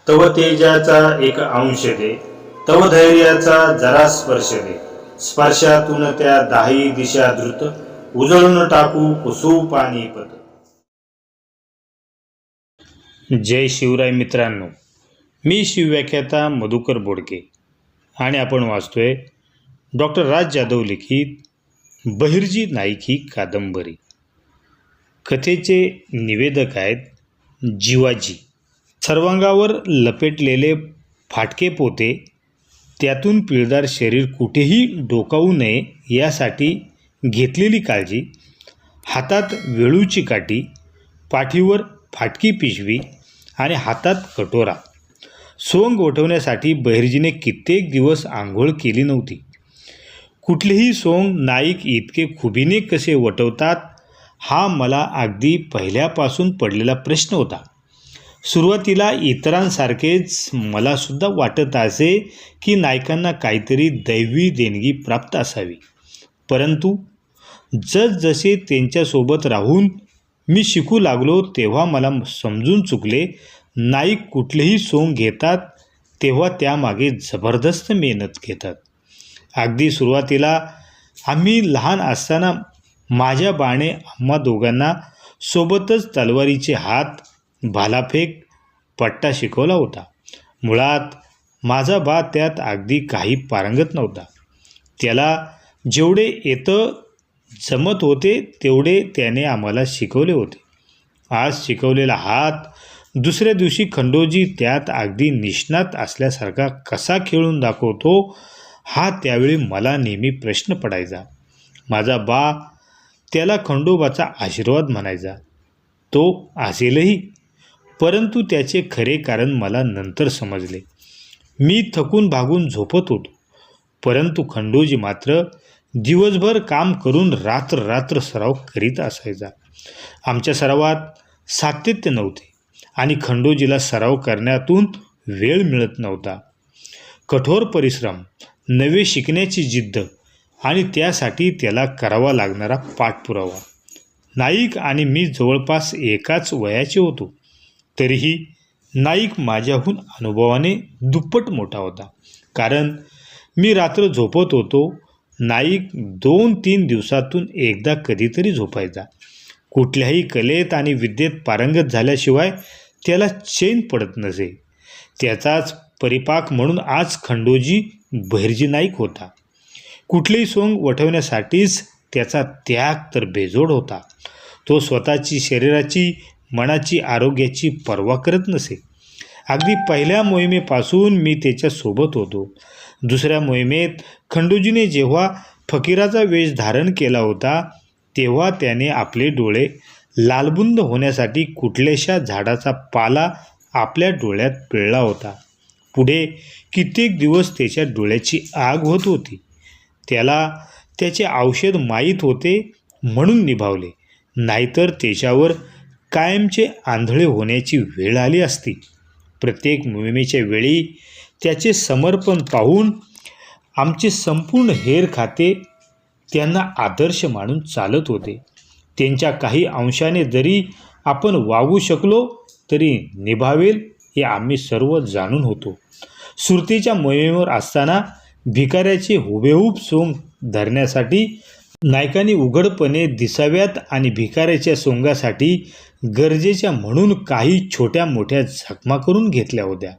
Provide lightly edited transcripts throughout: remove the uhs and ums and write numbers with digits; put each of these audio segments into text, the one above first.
तव तेजाचा एक अंश दे, तव धैर्याचा जरा स्पर्श दे, स्पर्शातून त्या दाही दिशा द्रुत, उजळून टाकू कुसू पाणीपत. जय शिवराय मित्रांनो, मी शिवव्याख्याता मधुकर बोडके आणि आपण वाचतोय डॉक्टर राज जाधव लिखित बहिर्जी नाईक ही कादंबरी. कथेचे निवेदक आहेत जीवाजी. सर्वांगावर लपेटलेले फाटके पोते, त्यातून पिळदार शरीर कुठेही डोकावू नये यासाठी घेतलेली काळजी, हातात वेळूची काठी, पाठीवर फाटकी पिशवी आणि हातात कटोरा. सोंग वठवण्यासाठी बहिर्जीने कित्येक दिवस आंघोळ केली नव्हती. कुठलेही सोंग नाईक इतके खुबीने कसे वटवतात हा मला अगदी पहिल्यापासून पडलेला प्रश्न होता. सुरुवातीला इतरांसारखेच मलासुद्धा वाटत असे की नायकांना काहीतरी दैवी देणगी प्राप्त असावी. परंतु जसजसे त्यांच्यासोबत राहून मी शिकू लागलो तेव्हा मला समजून चुकले, नाईक कुठलेही सोंग घेतात तेव्हा त्यामागे जबरदस्त मेहनत घेतात. अगदी सुरुवातीला आम्ही लहान असताना माझ्या बाने आम्हा दोघांना सोबतच तलवारीचे हात, भालाफेक, पट्टा शिकवला होता. मुळात माझा बा त्यात अगदी काही पारंगत नव्हता. त्याला जेवढे येतं जमत होते तेवढे त्याने आम्हाला शिकवले होते. आज शिकवलेला हात दुसऱ्या दिवशी खंडोजी त्यात अगदी निष्णात असल्यासारखा कसा खेळून दाखवतो हा त्यावेळी मला नेहमी प्रश्न पडायचा. माझा बा त्याला खंडोबाचा आशीर्वाद म्हणायचा. तो असेलही, परंतु त्याचे खरे कारण मला नंतर समजले. मी थकून भागून झोपत होतो, परंतु खंडोजी मात्र दिवसभर काम करून रात्र सराव करीत असायचा. आमच्या सरावात सातत्य नव्हते आणि खंडोजीला सराव करण्यातून वेळ मिळत नव्हता. कठोर परिश्रम, नवे शिकण्याची जिद्द आणि त्यासाठी त्याला करावा लागणारा पाठपुरावा. नाईक आणि मी जवळपास एकाच वयाचे होतो, तरीही नाईक माझ्याहून अनुभवाने दुप्पट मोठा होता. कारण मी रात्र झोपत होतो, नाईक 2-3 दिवसातून एकदा कधीतरी झोपायचा. कुठल्याही कलेत आणि विद्येत पारंगत झाल्याशिवाय त्याला चैन पडत नसे. त्याचाच परिपाक म्हणून आज खंडोजी बहिर्जी नाईक होता. कुठलेही सोंग वठवण्यासाठीच त्याचा त्याग तर बेजोड होता. तो स्वतःची शरीराची, मनाची, आरोग्याची पर्वा करत नसे. अगदी पहिल्या मोहिमेपासून मी त्याच्यासोबत होतो. दुसऱ्या मोहिमेत खंडोजीने जेव्हा फकीराचा वेश धारण केला होता तेव्हा त्याने आपले डोळे लालबुंद होण्यासाठी कुठल्याशा झाडाचा पाला आपल्या डोळ्यात पिळला होता. पुढे कित्येक दिवस त्याच्या डोळ्याची आग होत होती. त्याला त्याचे औषध माहीत होते म्हणून निभावले, नाहीतर त्याच्यावर कायमचे आंधळे होण्याची वेळ आली असती. प्रत्येक मोहिमेच्या वेळी त्याचे समर्पण पाहून आमचे संपूर्ण हेर खाते त्यांना आदर्श मानून चालत होते. त्यांच्या काही अंशाने जरी आपण वागू शकलो तरी निभावेल हे आम्ही सर्व जाणून होतो. सुरतेच्या मोहिमेवर असताना भिकाऱ्याचे हुबेहूब सोंग धरण्यासाठी नायकांनी उघडपणे दिसाव्यात आणि भिकाऱ्याच्या सोंगासाठी गरजेच्या म्हणून काही छोट्या मोठ्या जखमा करून घेतल्या होत्या.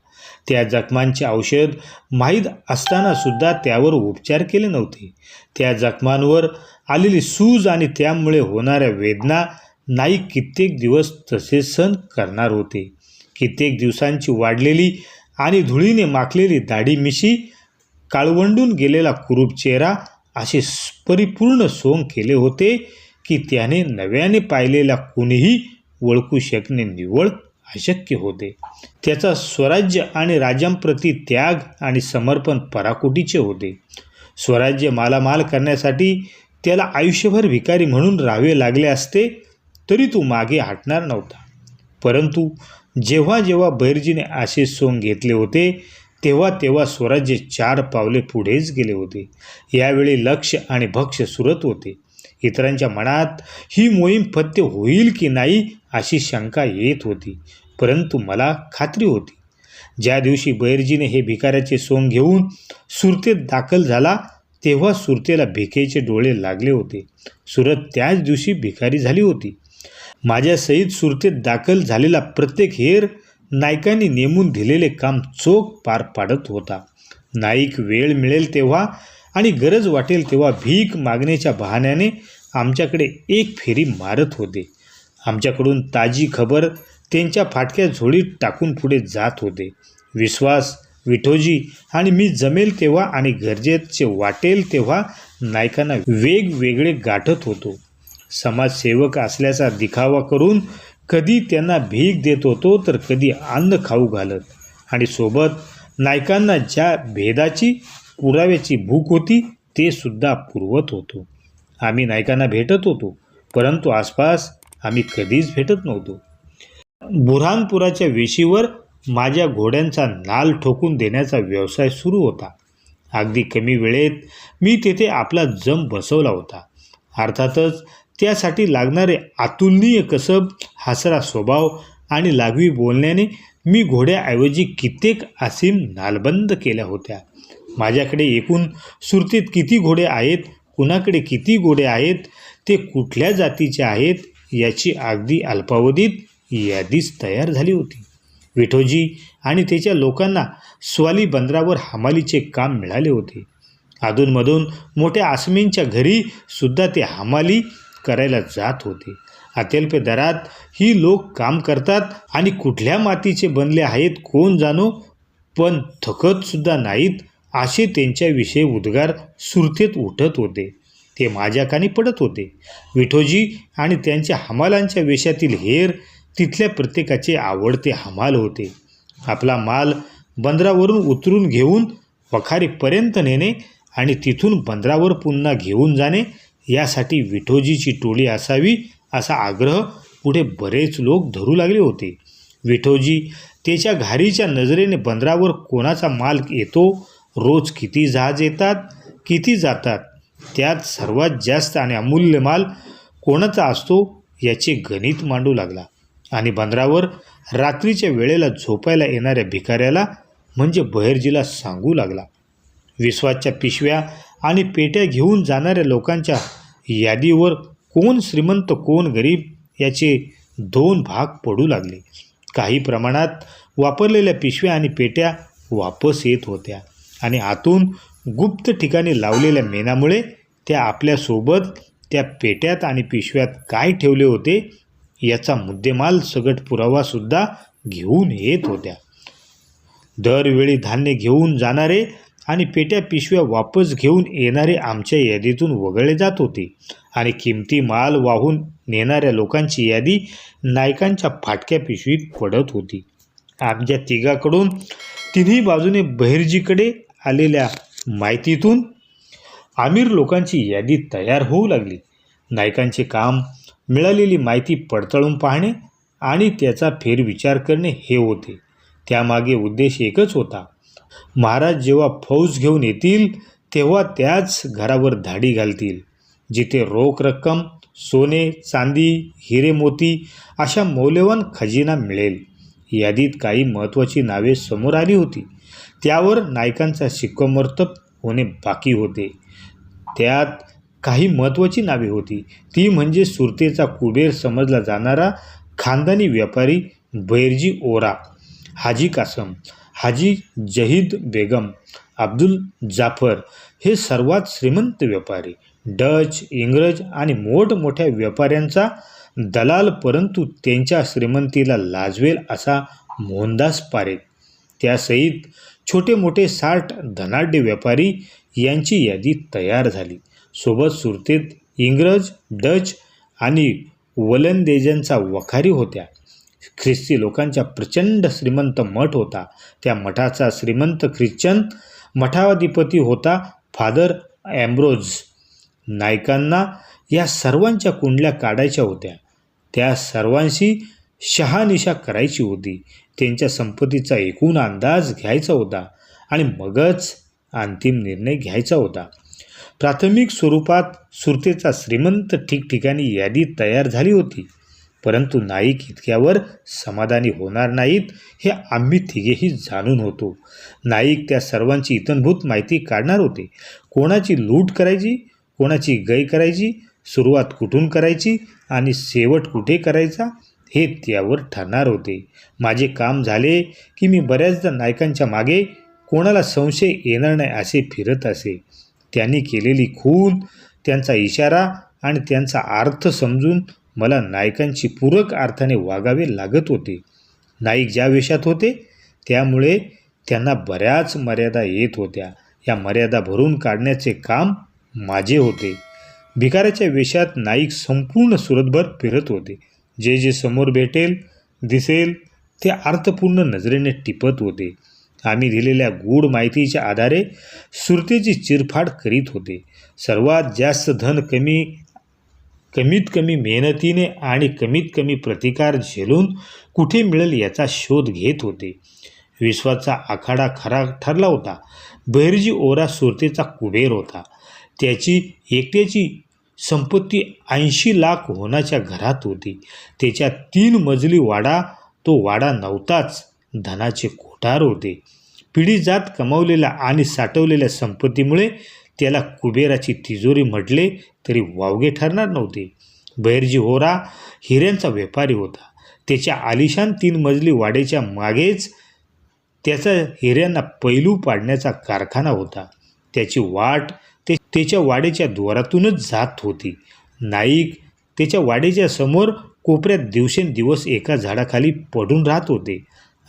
त्या जखमांचे औषध माहीत असतानासुद्धा त्यावर उपचार केले नव्हते. त्या जखमांवर आलेली सूज आणि त्यामुळे होणाऱ्या वेदना नाईक कित्येक दिवस तसे सहन करणार होते. कित्येक दिवसांची वाढलेली आणि धुळीने माखलेली दाढी मिशी, काळवंडून गेलेला कुरूप चेहरा असे परिपूर्ण सोंग केले होते की त्याने नव्याने पाहिलेला कुणीही ओळखू शकणे निव्वळ अशक्य होते. त्याचा स्वराज्य आणि राजांप्रती त्याग आणि समर्पण पराकोटीचे होते. स्वराज्य मालामाल करण्यासाठी त्याला आयुष्यभर भिकारी म्हणून राहावे लागले असते तरी तो मागे हटणार नव्हता. परंतु जेव्हा जेव्हा बहिर्जीने असे सोंग घेतले होते तेव्हा स्वराज्य 4 पावले पुढेच गेले होते. यावेळी लक्ष आणि भक्ष सुरत होते. इतरांच्या मनात ही मोहीम फत्ते होईल की नाही अशी शंका येत होती, परंतु मला खात्री होती ज्या दिवशी बहिर्जीने हे भिकाऱ्याचे सोंग घेऊन सुरतेत दाखल झाला तेव्हा सुरतेला भिकेचे डोळे लागले होते. सुरत त्याच दिवशी भिकारी झाली होती. माझ्यासहित सुरतेत दाखल झालेला प्रत्येक हेर नाईकांनी नेमून दिलेले काम चोख पार पाडत होता. नाईक वेळ मिळेल तेव्हा आणि गरज वाटेल तेव्हा भीक मागण्याच्या बहाण्याने आमच्याकडे एक फेरी मारत होते. आमच्याकडून ताजी खबर त्यांच्या फाटक्या झोळीत टाकून पुढे जात होते. विश्वास, विठोजी आणि मी जमेल तेव्हा आणि गरजेचे वाटेल तेव्हा नायकांना वेगवेगळे गाठत होतो. समाजसेवक असल्याचा दिखावा करून कधी त्यांना भीक देत होतो तर कधी अन्न खाऊ घालत आणि सोबत नायकांना ज्या भेदाची पुराव्याची भूक होती ते सुद्धा पुरवत होतो. आम्ही नायकांना भेटत होतो परंतु आसपास आम्ही कधीच भेटत नव्हतो. बुऱ्हाणपुराच्या वेशीवर माझ्या घोड्यांचा नाल ठोकून देण्याचा व्यवसाय सुरू होता. अगदी कमी वेळेत मी तेथे आपला जम बसवला होता. अर्थातच त्यासाठी लागणारे अतुलनीय कसब, हसरा स्वभाव आणि लागवी बोलण्याने मी घोड्याऐवजी कित्येक असीम नालबंद केल्या होत्या. माझ्याकडे एकूण सुरतेत किती घोडे आहेत, कुणाकडे किती घोडे आहेत, ते कुठल्या जातीचे आहेत याची अगदी अल्पावधीत यादीच तयार झाली होती. विठोजी आणि त्याच्या लोकांना स्वाली बंदरावर हमालीचे काम मिळाले होते. अधूनमधून मोठ्या आसमींच्या घरी सुद्धा ते हमाली करायला जात होते. अत्यल्प दरात ही लोक काम करतात आणि कुठल्या मातीचे बनले आहेत कोण जाणो, पण थकत सुद्धा नाहीत असे त्यांच्याविषयी उद्गार सुरतेत उठत होते. ते माझ्या कानी पडत होते. विठोजी आणि त्यांच्या हमालांच्या वेशातील हेर तिथल्या प्रत्येकाचे आवडते हमाल होते. आपला माल बंदरावरून उतरून घेऊन वखारीपर्यंत नेणे आणि तिथून बंदरावर पुन्हा घेऊन जाणे यासाठी विठोजीची टोळी असावी असा आग्रह पुढे बरेच लोक धरू लागले होते. विठोजी त्याच्या घारीच्या नजरेने बंदरावर कोणाचा माल येतो, रोज किती जहाज येतात, किती जातात, त्यात सर्वात जास्त आणि अमूल्य माल कोणाचा असतो याचे गणित मांडू लागला आणि बंदरावर रात्रीच्या वेळेला झोपायला येणाऱ्या भिकाऱ्याला म्हणजे बहिर्जीला सांगू लागला. विश्वाच्या पिशव्या आणि पेट्या घेऊन जाणाऱ्या लोकांच्या यादीवर कोण श्रीमंत कोण गरीब याचे 2 भाग पडू लागले. काही प्रमाणात वापरलेल्या पिशव्या आणि पेट्या वापस येत होत्या आणि आतून गुप्त ठिकाणी लावलेल्या मेणामुळे त्या आपल्यासोबत त्या पेट्यात आणि पिशव्यात काय ठेवले होते याचा मुद्देमाल सगट पुरावासुद्धा घेऊन येत होत्या. दरवेळी धान्य घेऊन जाणारे आणि पेट्या पिशव्या वापस घेऊन येणारे आमच्या यादीतून वगळले जात होते आणि किमती माल वाहून नेणाऱ्या लोकांची यादी नायकांच्या फाटक्या पिशवीत पडत होती. आमच्या तिघाकडून तिन्ही बाजूने बहिर्जीकडे आलेल्या माहितीतून आमिर लोकांची यादी तयार होऊ लागली. नायकांचे काम मिळालेली माहिती पडताळून पाहणे आणि त्याचा फेरविचार करणे हे होते. त्यामागे उद्देश एकच होता. महाराज जेव्हा फौज घेऊन येतील तेव्हा त्याच घरावर धाडी घालतील जिथे रोख रक्कम, सोने, चांदी, हिरे मोती अशा मौल्यवान खजिना मिळेल. यादीत काही महत्त्वाची नावे समोर आली होती. त्यावर नायकांचा शिक्कामोर्तब होणे बाकी होते. त्यात काही महत्त्वाची नावे होती. ती म्हणजे सुरतेचा कुबेर समजला जाणारा खानदानी व्यापारी बहिर्जी ओरा, हाजी कासम, हाजी जहीद बेगम, अब्दुल जाफर हे सर्वात श्रीमंत व्यापारी, डच, इंग्रज आणि मोठमोठ्या व्यापाऱ्यांचा दलाल परंतु त्यांच्या श्रीमंतीला लाजवेल असा मोहनदास पारेख, त्यासहित छोटे मोठे 60 धनाढ्य व्यापारी यांची यादी तयार झाली. सोबत सुरतेत इंग्रज, डच आणि वलंदेजांचा वखारी होत्या. ख्रिस्ती लोकांचा प्रचंड श्रीमंत मठ होता. त्या मठाचा श्रीमंत ख्रिश्चन मठाधिपती होता फादर ॲम्ब्रोज. नायकांना या सर्वांच्या कुंडल्या काढायच्या होत्या. त्या सर्वांशी शहानिशा करायची होती. त्यांच्या संपत्तीचा एकूण अंदाज घ्यायचा होता आणि मगच अंतिम निर्णय घ्यायचा होता. प्राथमिक स्वरूपात सुरतेचा श्रीमंत ठिकठिकाणी यादी तयार झाली होती. परंतु नाईक इतक्यावर समाधानी होणार नाहीत हे आम्ही तिघेही जाणून होतो. नाईक त्या सर्वांची इतंभूत माहिती काढणार होते. कोणाची लूट करायची, कोणाची गय करायची, सुरुवात कुठून करायची आणि शेवट कुठे करायचा हे त्यावर ठरणार होते. माझे काम झाले की मी बऱ्याचदा नायकांच्या मागे कोणाला संशय येणार नाही असे फिरत असे. त्यांनी केलेली खून, त्यांचा इशारा आणि त्यांचा अर्थ समजून मला नायकांची पूरक अर्थाने वागावे लागत होते. नाईक ज्या वेशात होते त्यामुळे त्यांना बऱ्याच मर्यादा येत होत्या. या मर्यादा भरून काढण्याचे काम माझे होते. भिकाऱ्याच्या वेशात नाईक संपूर्ण सुरतभर फिरत होते. जे जे समोर भेटेल दिसेल ते अर्थपूर्ण नजरेने टिपत होते. आम्ही दिलेल्या गूढ माहितीच्या आधारे सुरतेची चिरफाड करीत होते. सर्वात जास्त धन कमीत कमी मेहनतीने आणि कमीत कमी प्रतिकार झेलून कुठे मिळेल याचा शोध घेत होते. विश्वाचा आखाडा खरा ठरला होता. बहिर्जी ओरा सुरतेचा कुबेर होता. त्याची एकट्याची संपत्ती 80 लाख होण्याच्या घरात होती. त्याच्या 3 मजली वाडा, तो वाडा नव्हताच, धनाचे कोठार होते. पिढी जात कमावलेल्या आणि साठवलेल्या संपत्तीमुळे त्याला कुबेराची तिजोरी म्हटले तरी वावगे ठरणार नव्हते. बहिर्जी ओरा हिऱ्यांचा व्यापारी होता. त्याच्या आलिशान 3 मजली वाड्याच्या मागेच त्याचा हिऱ्यांना पैलू पाडण्याचा कारखाना होता. त्याची वाट त्याच्या वाड्याच्या द्वारातूनच जात होती. नाईक त्याच्या वाड्याच्या समोर कोपऱ्यात दिवसेंदिवस एका झाडाखाली पडून राहत होते.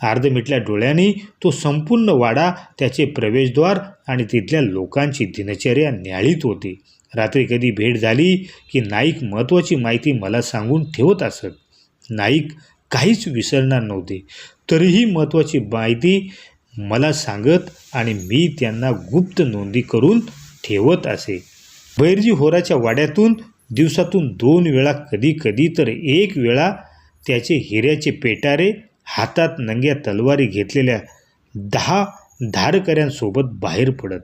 अर्धमिटल्या डोळ्यांनी तो संपूर्ण वाडा, त्याचे प्रवेशद्वार आणि तिथल्या लोकांची दिनचर्या न्याहाळीत होते. रात्री कधी भेट झाली की नाईक महत्त्वाची माहिती मला सांगून ठेवत असत. नाईक काहीच विसरणार नव्हते. तरीही महत्त्वाची माहिती मला सांगत आणि मी त्यांना गुप्त नोंदी करून ठेवत असे. बहिर्जी ओराच्या वाड्यातून दिवसातून 2 वेळा, कधी कधी तर 1 वेळा त्याचे हिऱ्याचे पेटारे हातात नंग्या तलवारी घेतलेल्या 10 धारकऱ्यांसोबत बाहेर पडत.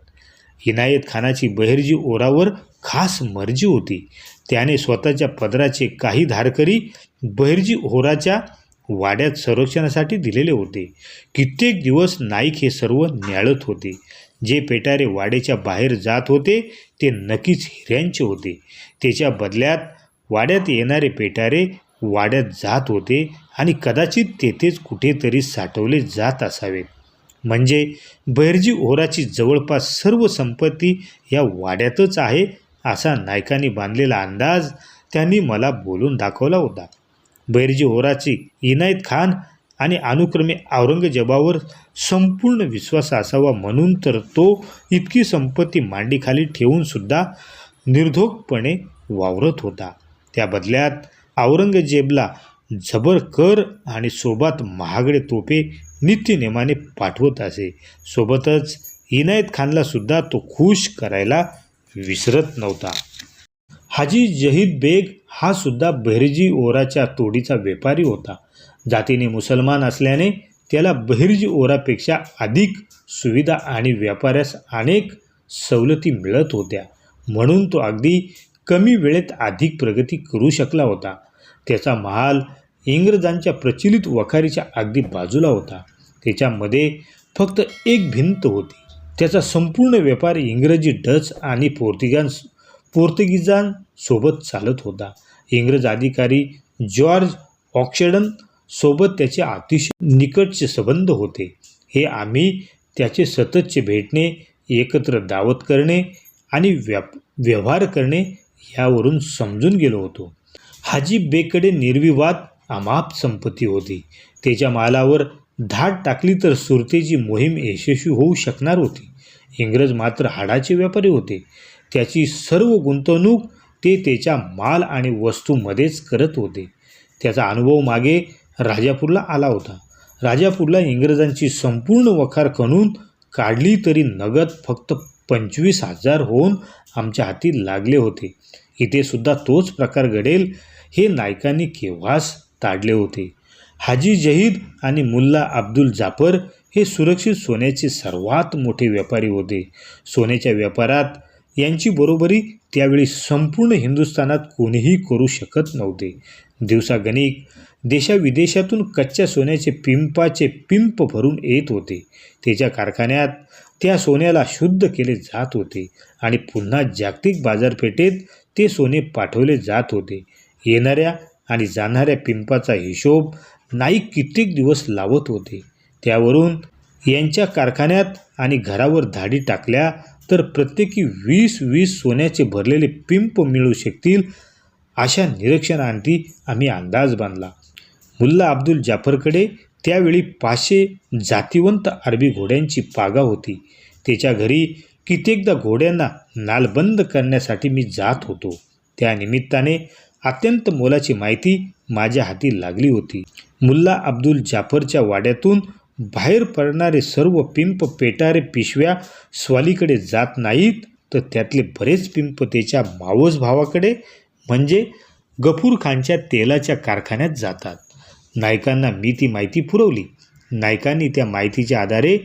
इनायत खानाची बहिर्जी ओरावर खास मर्जी होती. त्याने स्वतःच्या पदराचे काही धारकरी बहिर्जी ओराच्या वाड्यात संरक्षणासाठी दिलेले होते. कित्येक दिवस नाईक हे सर्व न्याहाळत होते. जे पेटारे वाड्याच्या बाहेर जात होते ते नक्कीच हिऱ्यांचे होते. त्याच्या बदल्यात वाड्यात येणारे पेटारे वाड्यात जात होते आणि कदाचित तेथेच कुठेतरी साठवले जात असावेत. म्हणजे बहिर्जी ओराची जवळपास सर्व संपत्ती या वाड्यातच आहे असा नायकांनी बांधलेला अंदाज त्यांनी मला बोलून दाखवला होता. बहिर्जी ओराची इनायत खान आणि अनुक्रमे औरंगजेबावर संपूर्ण विश्वास असावा म्हणून तर तो इतकी संपत्ती मांडीखाली ठेवूनसुद्धा निर्धोकपणे वावरत होता. त्या बदल्यात औरंगजेबला जबर कर आणि सोबत महागडे तोफे नित्यनेमाने पाठवत असे. सोबतच इनायत खानला सुद्धा तो खुश करायला विसरत नव्हता. हाजी जहीद बेग हा सुद्धा बहिर्जी ओराच्या तोडीचा व्यापारी होता. जातीने मुसलमान असल्याने त्याला बहिर्जी ओरापेक्षा अधिक सुविधा आणि व्यापाऱ्यास अनेक सवलती मिळत होत्या. म्हणून तो अगदी कमी वेळेत अधिक प्रगती करू शकला होता. त्याचा महाल इंग्रजांच्या प्रचलित वखारीच्या अगदी बाजूला होता. त्याच्यामध्ये फक्त एक भिंत होती. त्याचा संपूर्ण व्यापार इंग्रजी, डच आणि पोर्तुगीजांसोबत चालत होता. इंग्रज अधिकारी जॉर्ज ऑक्शडन सोबत त्याचे अतिशय निकटचे संबंध होते. हे आम्ही त्याचे सततचे भेटणे, एकत्र दावत करणे आणि व्यवहार करणे यावरून समजून गेलो होतो. हाजी बेगकडे निर्विवाद अमाप संपत्ती होती. त्याच्या मालावर धाड टाकली तर सुरतेची मोहीम यशस्वी होऊ शकणार होती. इंग्रज मात्र हाडाचे व्यापारी होते. त्याची सर्व गुंतवणूक ते त्याच्या माल आणि वस्तूमध्येच करत होते. त्याचा अनुभव मागे राजापूरला आला होता. राजापूरला इंग्रजांची संपूर्ण वखार खणून काढली तरी नगद फक्त 25,000 होऊन आमच्या हाती लागले होते. इथे सुद्धा तोच प्रकार घडेल हे नायकांनी केव्हाच ताडले होते. हाजी जहीद आणि मुल्ला अब्दुल जाफर हे सुरक्षित सोन्याचे सर्वात मोठे व्यापारी होते. सोन्याच्या व्यापारात यांची बरोबरी त्यावेळी संपूर्ण हिंदुस्थानात कोणीही करू शकत नव्हते. दिवसागणिक देशाविदेशातून कच्च्या सोन्याचे पिंपाचे पिंप भरून येत होते. त्याच्या कारखान्यात त्या सोन्याला शुद्ध केले जात होते आणि पुन्हा जागतिक बाजारपेठेत ते सोने पाठवले जात होते. येणाऱ्या आणि जाणाऱ्या पिंपाचा हिशोब नाईक कित्येक दिवस लावत होते. त्यावरून यांच्या कारखान्यात आणि घरावर धाडी टाकल्या तर प्रत्येकी 20-20 सोन्याचे भरलेले पिंप मिळू शकतील अशा निरीक्षणांती आम्ही अंदाज बांधला. मुल्ला अब्दुल जाफरकडे त्यावेळी 500 जातिवंत अरबी घोड्यांची पागा होती. त्याच्या घरी कित्येकदा घोड्यांना नालबंद करण्यासाठी मी जात होतो. त्या निमित्ताने अत्यंत मोलाची माहिती माझ्या हाती लागली होती. मुल्ला अब्दुल जाफरच्या वाड्यातून बाहेर पडणारे सर्व पिंप पेटारे पिशव्या स्वालीकडे जात नाहीत, तर त्यातले बरेच पिंप त्याच्या मावस भावाकडे म्हणजे गफूर खानच्या तेलाच्या कारखान्यात जातात. नायकांना मी ती माहिती पुरवली. नायकांनी त्या माहितीच्या आधारे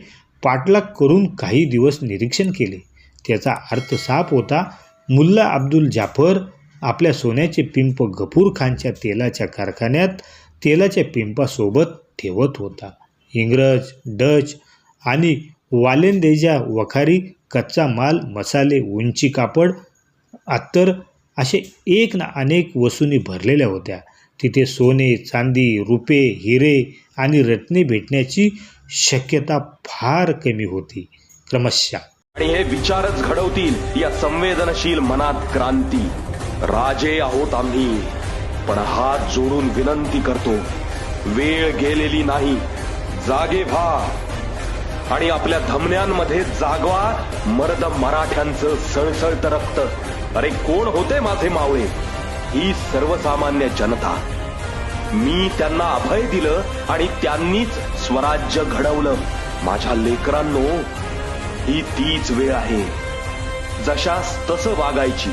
पाठलाग करून काही दिवस निरीक्षण केले. त्याचा अर्थ साफ होता, मुल्ला अब्दुल जाफर आपल्या सोन्याचे पिंप गफूर खानच्या तेलाच्या कारखान्यात तेलाच्या पिंपासोबत ठेवत होता. इंग्रज, डच आणि वालेंदेजा वखारी कच्चा माल, मसाले, उंची कापड, अत्तर असे एक ना अनेक वस्तूंनी भरलेल्या होत्या. तिथे सोने, चांदी, रुपे, हिरे आणि रत्ने भेटण्याची शक्यता फार कमी होती. क्रमशः आणि हे विचारच घडवतील या संवेदनशील मनात क्रांती. राजे आहोत आम्ही, पण हात जोडून विनंती करतो, वेळ गेलेली नाही, जागे व्हा आणि आपल्या धमन्यांमध्ये जागवा मर्द मराठ्यांचं सळसळतं रक्त. अरे कोण होते माझे मावळे? ही सर्वसामान्य जनता. मी त्यांना अभय दिलं आणि त्यांनीच स्वराज्य घडवलं. माझ्या लेकरांनो, ही तीच वेळ आहे जशास तसं वागायची,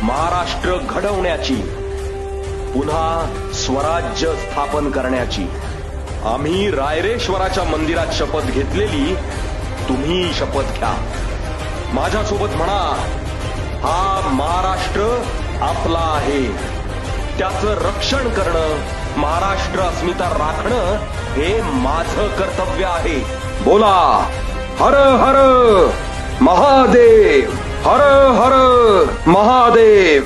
महाराष्ट्र घडवण्याची, पुन्हा स्वराज्य स्थापन करण्याची. आम्ही रायरेश्वराच्या मंदिरात शपथ घेतलेली, तुम्ही शपथ घ्या. माझ्यासोबत म्हणा, हा महाराष्ट्र आपला आहे, त्याचं रक्षण करणं, महाराष्ट्र अस्मिता राखणं हे माझं कर्तव्य आहे. बोला, हर हर महादेव, हर हर महादेव.